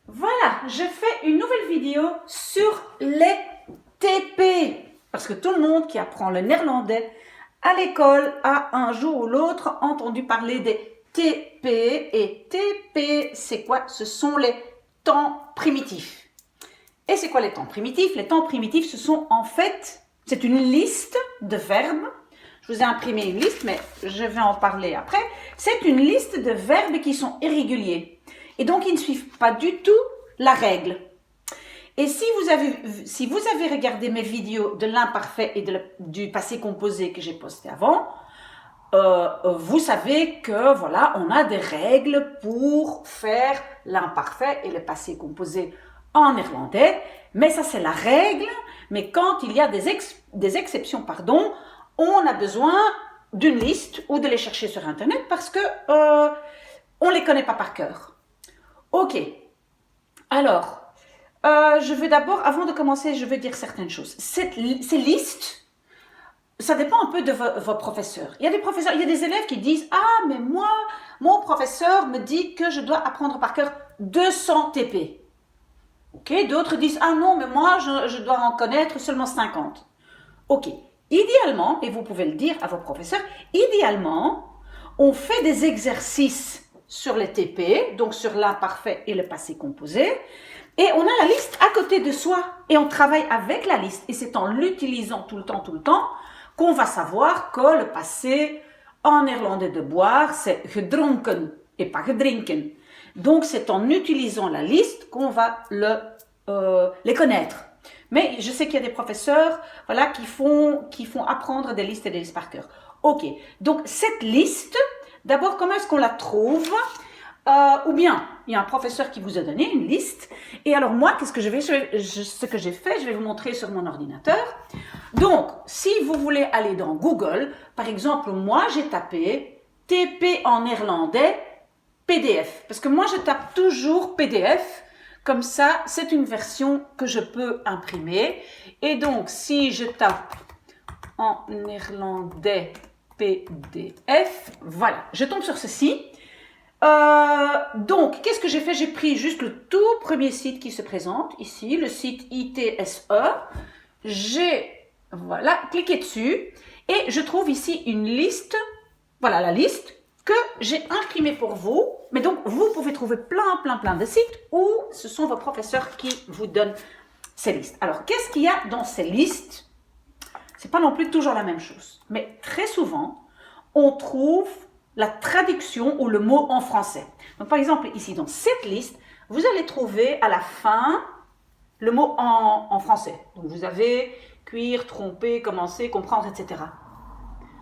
Voilà, je fais une nouvelle vidéo sur les TP. Parce que tout le monde qui apprend le néerlandais à l'école a un jour ou l'autre entendu parler des TP. Et TP, c'est quoi? Ce sont les temps primitifs. Et c'est quoi les temps primitifs? Les temps primitifs, ce sont en fait, c'est une liste de verbes. Je vous ai imprimé une liste, mais je vais en parler après. C'est une liste de verbes qui sont irréguliers. Et donc, ils ne suivent pas du tout la règle. Et si vous avez regardé mes vidéos de l'imparfait et du passé composé que j'ai posté avant, vous savez que voilà, on a des règles pour faire l'imparfait et le passé composé en néerlandais. Mais ça, c'est la règle. Mais quand il y a des exceptions, pardon, on a besoin d'une liste ou de les chercher sur Internet parce que on ne les connaît pas par cœur. Ok, alors, je vais d'abord, avant de commencer, je vais dire certaines choses. Ces listes, ça dépend un peu de vos professeurs. Il y a des professeurs, il y a des élèves qui disent « Ah, mais moi, mon professeur me dit que je dois apprendre par cœur 200 TP. » Ok, d'autres disent « Ah non, mais moi, je dois en connaître seulement 50. » Ok, idéalement, et vous pouvez le dire à vos professeurs, idéalement, on fait des exercices sur les TP, donc sur l'imparfait et le passé composé, et on a la liste à côté de soi, et on travaille avec la liste, et c'est en l'utilisant tout le temps, qu'on va savoir que le passé en néerlandais de boire, c'est gedronken et pas gedrinken. Donc c'est en utilisant la liste qu'on va les connaître. Mais je sais qu'il y a des professeurs voilà, qui font apprendre des listes et des listes par cœur. Ok, donc cette liste, d'abord, comment est-ce qu'on la trouve? Ou bien, il y a un professeur qui vous a donné une liste. Et alors moi, ce que j'ai fait, je vais vous montrer sur mon ordinateur. Donc, si vous voulez aller dans Google, par exemple, moi, j'ai tapé TP en néerlandais PDF. Parce que moi, je tape toujours PDF. Comme ça, c'est une version que je peux imprimer. Et donc, si je tape en néerlandais PDF, voilà, je tombe sur ceci. Donc, qu'est-ce que j'ai fait? J'ai pris juste le tout premier site qui se présente, ici, le site ITSE. J'ai, voilà, cliqué dessus et je trouve ici une liste, voilà la liste que j'ai imprimée pour vous. Mais donc, vous pouvez trouver plein de sites où ce sont vos professeurs qui vous donnent ces listes. Alors, qu'est-ce qu'il y a dans ces listes? C'est pas non plus toujours la même chose. Mais très souvent, on trouve la traduction ou le mot en français. Donc, par exemple, ici, dans cette liste, vous allez trouver à la fin le mot en français. Donc, vous avez cuire, tromper, commencer, comprendre, etc.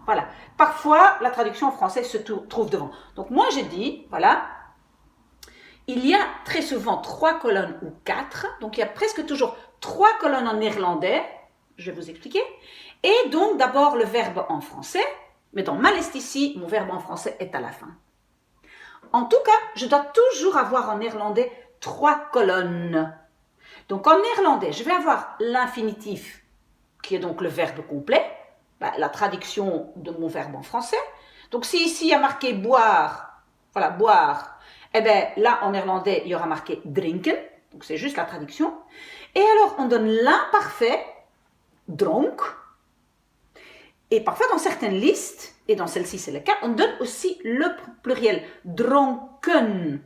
Voilà. Parfois, la traduction en français se trouve devant. Donc, moi, j'ai dit, voilà, il y a très souvent 3 colonnes ou 4. Donc, il y a presque toujours 3 colonnes en néerlandais. Je vais vous expliquer. Et donc, d'abord, le verbe en français. Mais dans ma liste ici, mon verbe en français est à la fin. En tout cas, je dois toujours avoir en néerlandais 3 colonnes. Donc en néerlandais, je vais avoir l'infinitif, qui est donc le verbe complet, la traduction de mon verbe en français. Donc si ici il y a marqué boire, voilà, boire, eh bien là en néerlandais, il y aura marqué drinken, donc c'est juste la traduction. Et alors on donne l'imparfait, dronk. Et parfois, dans certaines listes, et dans celle-ci c'est le cas, on donne aussi le pluriel, dronken.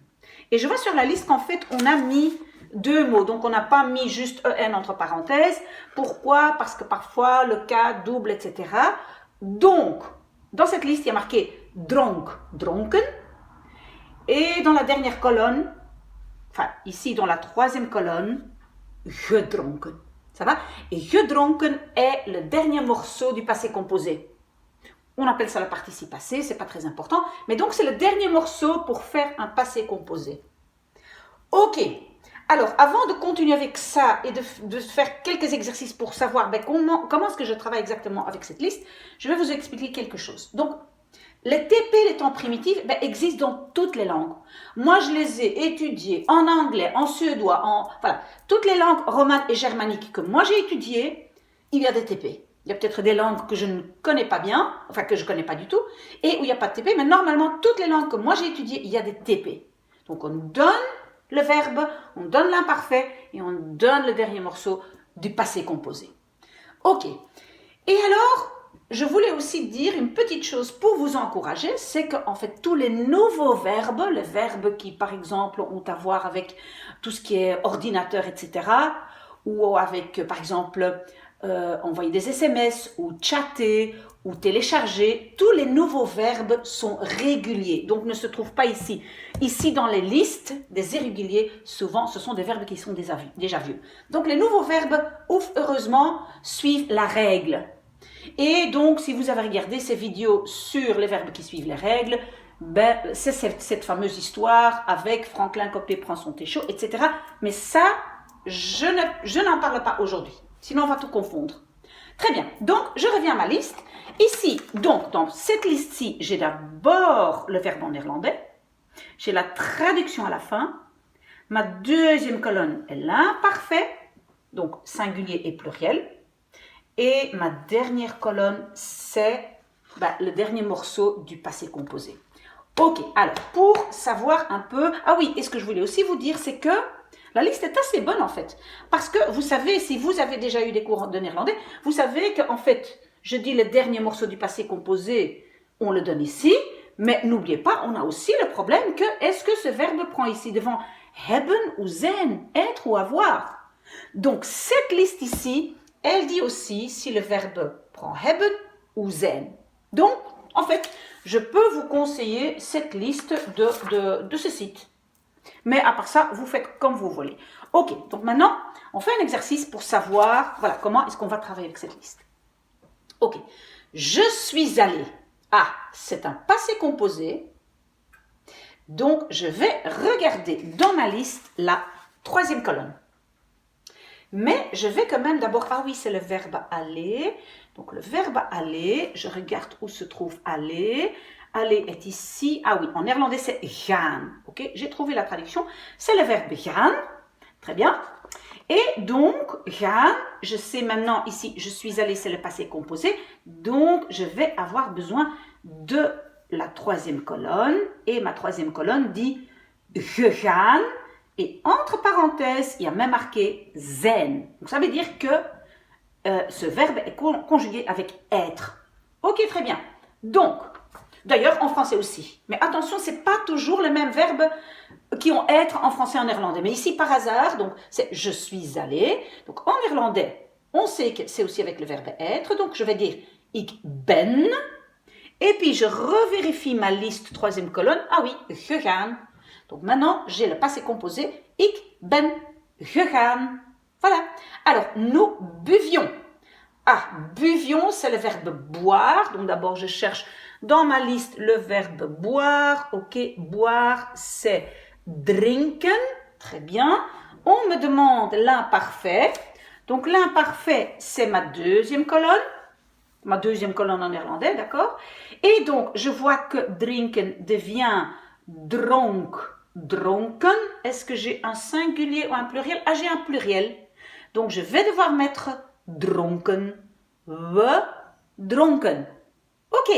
Et je vois sur la liste qu'en fait, on a mis 2 mots. Donc, on n'a pas mis juste EN entre parenthèses. Pourquoi? Parce que parfois, le cas double, etc. Donc, dans cette liste, il y a marqué dronk, dronken. Et dans la dernière colonne, enfin, ici, dans la 3e colonne, gedronken. Ça va? Et gedronken est le dernier morceau du passé composé. On appelle ça le participe passé, c'est pas très important. Mais donc, c'est le dernier morceau pour faire un passé composé. Ok. Alors, avant de continuer avec ça et de faire quelques exercices pour savoir comment est-ce que je travaille exactement avec cette liste, je vais vous expliquer quelque chose. Donc, les TP, les temps primitifs, existent dans toutes les langues. Moi, je les ai étudiés en anglais, en suédois, voilà, toutes les langues romanes et germaniques que moi j'ai étudiées, il y a des TP. Il y a peut-être des langues que je ne connais pas bien, enfin que je ne connais pas du tout, et où il n'y a pas de TP, mais normalement, toutes les langues que moi j'ai étudiées, il y a des TP. Donc, on donne le verbe, on donne l'imparfait et on donne le dernier morceau du passé composé. Ok. Et alors, je voulais aussi dire une petite chose pour vous encourager, c'est qu'en fait, tous les nouveaux verbes, les verbes qui, par exemple, ont à voir avec tout ce qui est ordinateur, etc., ou avec, par exemple, envoyer des SMS, ou chatter, ou télécharger, tous les nouveaux verbes sont réguliers, donc ne se trouvent pas ici. Ici, dans les listes des irréguliers, souvent, ce sont des verbes qui sont déjà vieux. Donc, les nouveaux verbes, ouf, heureusement, suivent la règle. Et donc, si vous avez regardé ces vidéos sur les verbes qui suivent les règles, ben, c'est cette fameuse histoire avec Franklin Copé prend son thé chaud, etc. Mais ça, je n'en parle pas aujourd'hui. Sinon, on va tout confondre. Très bien. Donc, je reviens à ma liste. Ici, donc, dans cette liste-ci, j'ai d'abord le verbe en néerlandais. J'ai la traduction à la fin. Ma deuxième colonne est l'imparfait, donc singulier et pluriel. Et ma dernière colonne, c'est le dernier morceau du passé composé. Ok, alors, pour savoir un peu... Ah oui, et ce que je voulais aussi vous dire, c'est que la liste est assez bonne en fait. Parce que vous savez, si vous avez déjà eu des cours de néerlandais, vous savez qu'en fait, je dis le dernier morceau du passé composé, on le donne ici. Mais n'oubliez pas, on a aussi le problème que, est-ce que ce verbe prend ici devant hebben ou zijn, être ou avoir? Donc, cette liste ici, elle dit aussi si le verbe prend hebben ou zijn. Donc, en fait, je peux vous conseiller cette liste de ce site. Mais à part ça, vous faites comme vous voulez. Ok, donc maintenant, on fait un exercice pour savoir, voilà, comment est-ce qu'on va travailler avec cette liste. Ok, je suis allée. Ah, c'est un passé composé. Donc, je vais regarder dans ma liste la troisième colonne. Mais je vais quand même d'abord... Ah oui, c'est le verbe aller. Donc, le verbe aller, je regarde où se trouve aller. Aller est ici. Ah oui, en néerlandais, c'est gaan. Ok, j'ai trouvé la traduction. C'est le verbe gaan. Très bien. Et donc, gaan, je sais maintenant ici, je suis allée, c'est le passé composé. Donc, je vais avoir besoin de la troisième colonne. Et ma troisième colonne dit gegaan. Et entre parenthèses, il y a même marqué zijn. Donc, ça veut dire que ce verbe est conjugué avec être. Ok, très bien. Donc, d'ailleurs, en français aussi. Mais attention, ce n'est pas toujours le même verbe qui ont être en français et en néerlandais. Mais ici, par hasard, donc c'est je suis allé. Donc, en néerlandais, on sait que c'est aussi avec le verbe être. Donc, je vais dire ik ben. Et puis, je revérifie ma liste, troisième colonne. Ah oui, gegaan. Donc, maintenant, j'ai le passé composé. Ik ben gegaan. Voilà. Alors, nous buvions. Ah, buvions, c'est le verbe boire. Donc, d'abord, je cherche dans ma liste le verbe boire. Ok, boire, c'est drinken. Très bien. On me demande l'imparfait. Donc, l'imparfait, c'est ma deuxième colonne. Ma deuxième colonne en néerlandais, d'accord? Et donc, je vois que drinken devient dronk, dronken. Est-ce que j'ai un singulier ou un pluriel? Ah, j'ai un pluriel. Donc, je vais devoir mettre dronken, we dronken. Ok.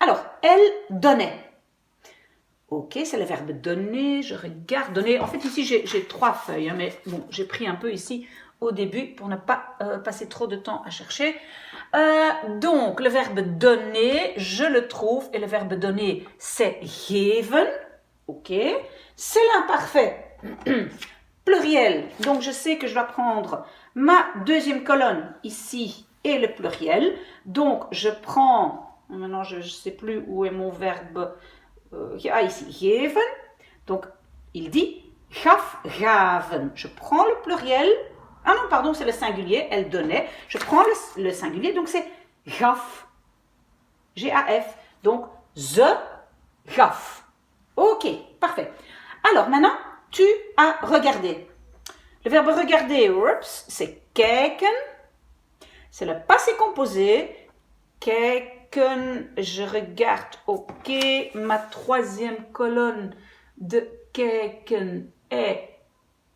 Alors, elle donnait. Ok, c'est le verbe donner. Je regarde donner. En fait, ici, j'ai 3 feuilles. Hein, mais bon, j'ai pris un peu ici au début pour ne pas passer trop de temps à chercher. Donc, le verbe donner, je le trouve. Et le verbe donner, c'est geven. Ok. C'est l'imparfait. Pluriel. Donc, je sais que je dois prendre ma deuxième colonne ici et le pluriel. Donc, je prends... Maintenant, je ne sais plus où est mon verbe. Ici, geven. Donc, il dit gaf, gaven. Je prends le pluriel. Ah non, pardon, c'est le singulier. Elle donnait. Je prends le singulier. Donc, c'est gaf. G-A-F. Donc, ze gaf. Ok, parfait. Alors, maintenant, tu as regardé. Le verbe regarder, c'est kijken. C'est le passé composé. Kijken, je regarde. Ok, ma troisième colonne de kijken est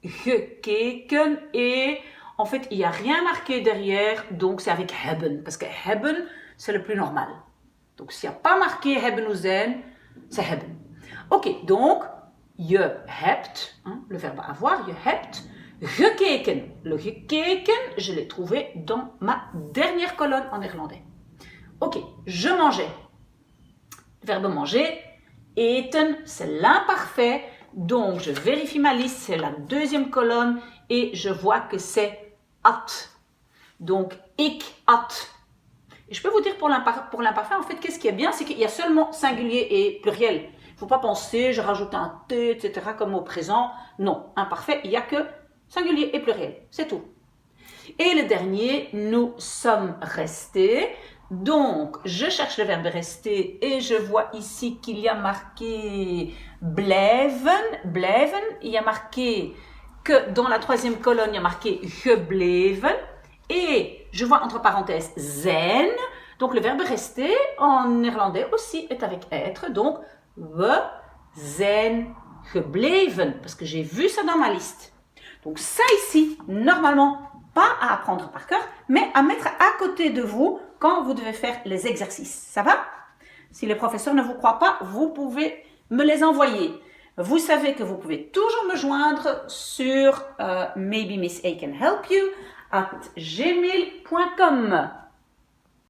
gekeken. Et en fait, il n'y a rien marqué derrière. Donc, c'est avec hebben. Parce que hebben, c'est le plus normal. Donc, s'il n'y a pas marqué hebben ou zijn, c'est hebben. Ok, donc, je hebt, hein, le verbe avoir, je hebt gekeken. Le gekeken, je l'ai trouvé dans ma dernière colonne en néerlandais. Ok, je mangeais. Le verbe manger, eten, c'est l'imparfait. Donc, je vérifie ma liste, c'est la deuxième colonne et je vois que c'est at. Donc, ik at. Et je peux vous dire pour l'imparfait, en fait, qu'est-ce qui est bien, c'est qu'il y a seulement singulier et pluriel. Il ne faut pas penser, je rajoute un T, etc., comme au présent. Non, imparfait, il n'y a que singulier et pluriel. C'est tout. Et le dernier, nous sommes restés. Donc, je cherche le verbe rester et je vois ici qu'il y a marqué blijven. Blijven, il y a marqué que dans la troisième colonne, il y a marqué gebleven. Et je vois entre parenthèses zijn. Donc, le verbe rester en néerlandais aussi est avec être. Donc, we zijn gebleven. Parce que j'ai vu ça dans ma liste. Donc, ça ici, normalement, pas à apprendre par cœur, mais à mettre à côté de vous quand vous devez faire les exercices. Ça va? Si le professeur ne vous croit pas, vous pouvez me les envoyer. Vous savez que vous pouvez toujours me joindre sur maybe Miss A can help you at gmail.com.